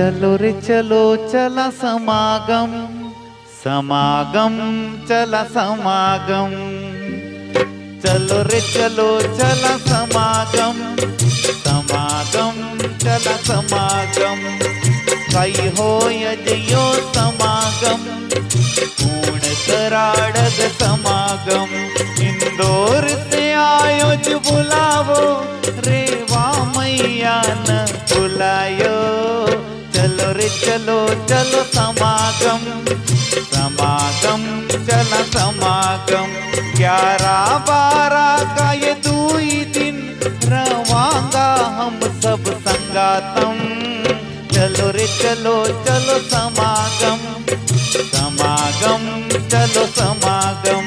चलो रे चलो चला समागम, समागम चला समागम। चलो रे चलो चला समागम, समागम चला समागम। काही होय जयो समागम, पूर्ण कराडग समागम। इंदौर से आयोज बुलावो, रेवा मैया न बुलायो। चलो रे चलो चलो समागम, समागम चला समागम। 11-12 का ये 2 दिन रवांगा हम सब संगातम। चलो रे चलो चलो समागम, समागम चलो समागम।